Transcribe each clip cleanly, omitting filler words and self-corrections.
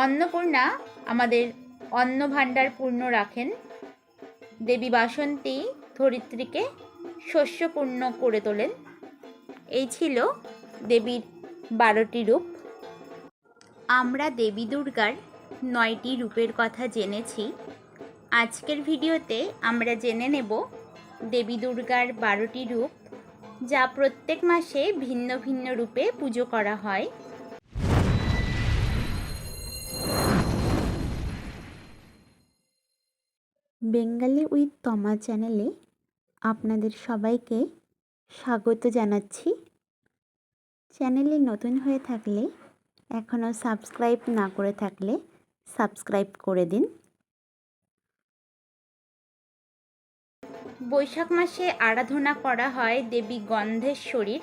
অন্নপূর্ণা আমাদের অন্ন ভাণ্ডার পূর্ণ রাখেন। দেবী বাসন্তী ধরিত্রীকে শস্যপূর্ণ করে তোলেন। এই ছিল দেবীর 12টি রূপ। আমরা দেবী দুর্গার 9টি রূপের কথা জেনেছি। আজকের ভিডিওতে আমরা জেনে নেব দেবী দুর্গার 12টি রূপ, যা প্রত্যেক মাসে ভিন্ন ভিন্ন রূপে পুজো করা হয়। বেঙ্গালি উইথ তমা চ্যানেলে আপনাদের সবাইকে স্বাগত জানাচ্ছি। চ্যানেলে নতুন হয়ে থাকলে, এখনও সাবস্ক্রাইব না করে থাকলে সাবস্ক্রাইব করে দিন। বৈশাখ মাসে আরাধনা করা হয় দেবী গন্ধেশ্বরীর।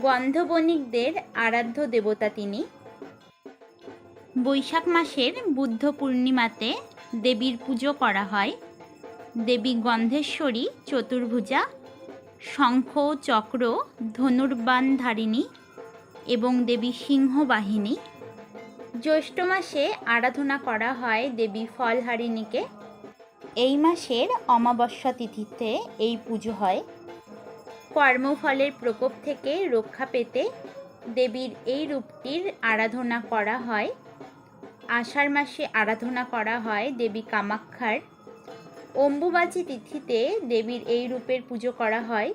গন্ধ বণিকদের আরাধ্য দেবতা তিনি। বৈশাখ মাসের বুদ্ধ পূর্ণিমাতে দেবীর পুজো করা হয়। দেবী গন্ধেশ্বরী চতুর্ভুজা, শঙ্খ চক্র ধনুর্বাণ ধারিণী এবং দেবী সিংহবাহিনী। জ্যৈষ্ঠ মাসে আরাধনা করা হয় দেবী ফলহারিণীকে। এই মাসের অমাবস্যা তিথিতে এই পুজো হয়। কর্মফলের প্রকোপ থেকে রক্ষা পেতে দেবীর এই রূপটির আরাধনা করা হয়। আষাঢ় মাসে আরাধনা করা হয় দেবী কামাক্ষার। অম্বুবাচী তিথিতে দেবীর এই রূপের পুজো করা হয়।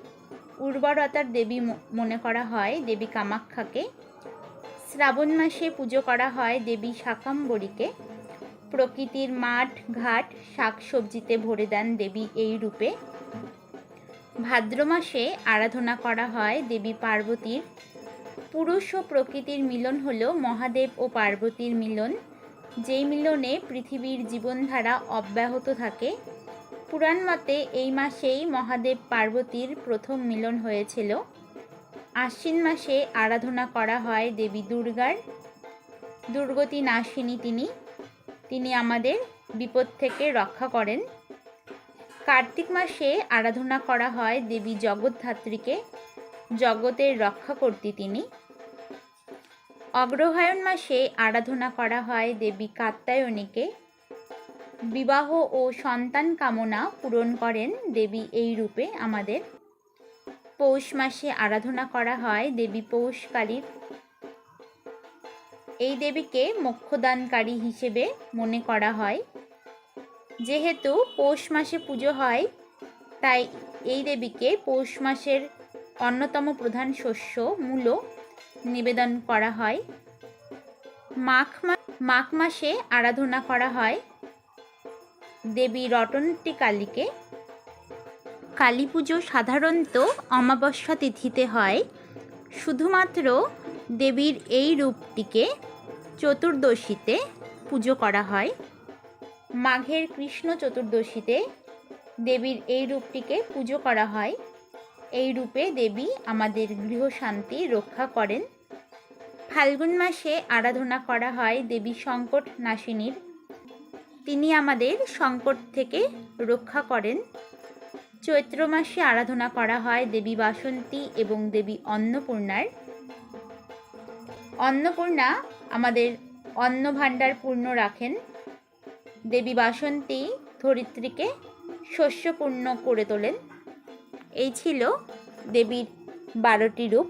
উর্বরতার দেবী মনে করা হয় দেবী কামাক্ষাকে। শ্রাবণ মাসে পুজো করা হয় দেবী শাকাম্বরীকে। প্রকৃতির মাঠ ঘাট শাকসবজিতে ভরে দেন দেবী এই রূপে। ভাদ্র মাসে আরাধনা করা হয় দেবী পার্বতীর। পুরুষ ও প্রকৃতির মিলন হল মহাদেব ও পার্বতীর মিলন, যেই মিলনে পৃথিবীর জীবনধারা অব্যাহত থাকে। পুরাণ মতে এই মাসেই মহাদেব পার্বতীর প্রথম মিলন হয়েছিল। আশ্বিন মাসে আরাধনা করা হয় দেবী দুর্গার। দুর্গতি নাশিনী তিনি আমাদের বিপদ থেকে রক্ষা করেন। কার্তিক মাসে আরাধনা করা হয় দেবী জগদ্ধাত্রীকে। জগতের রক্ষাকর্ত্রী তিনি। অগ্রহায়ণ মাসে আরাধনা করা হয় দেবী কাত্যায়নীকে। বিবাহ ও সন্তান কামনা পূরণ করেন দেবী এই রূপে আমাদের। পৌষ মাসে আরাধনা করা হয় দেবী পৌষকালীর। এই দেবীকে মোক্ষদানকারী হিসেবে মনে করা হয়। যেহেতু পৌষ মাসে পুজো হয়, তাই এই দেবীকে পৌষ মাসের অন্যতম প্রধান শস্য মূলো নিবেদন করা হয়। মাঘ মাসে আরাধনা করা হয় দেবী রটন্তী কালীকে। কালী পুজো সাধারণত অমাবস্যা তিথিতে হয়। শুধুমাত্র দেবীর এই রূপটিকে চতুর্দশীতে পুজো করা হয়। মাঘের কৃষ্ণ চতুর্দশীতে দেবীর এই রূপটিকে পুজো করা হয়। এই রূপে দেবী আমাদের গৃহশান্তি রক্ষা করেন। ফাল্গুন মাসে আরাধনা করা হয় দেবী সংকট নাশিনীর। তিনি আমাদের সংকট থেকে রক্ষা করেন। চৈত্র মাসে আরাধনা করা হয় দেবী বাসন্তী এবং দেবী অন্নপূর্ণার। অন্নপূর্ণা আমাদের অন্ন ভাণ্ডার পূর্ণ রাখেন। দেবী বাসন্তী ধরিত্রীকে শস্যপূর্ণ করে তোলেন। এই ছিল দেবীর 12টি রূপ।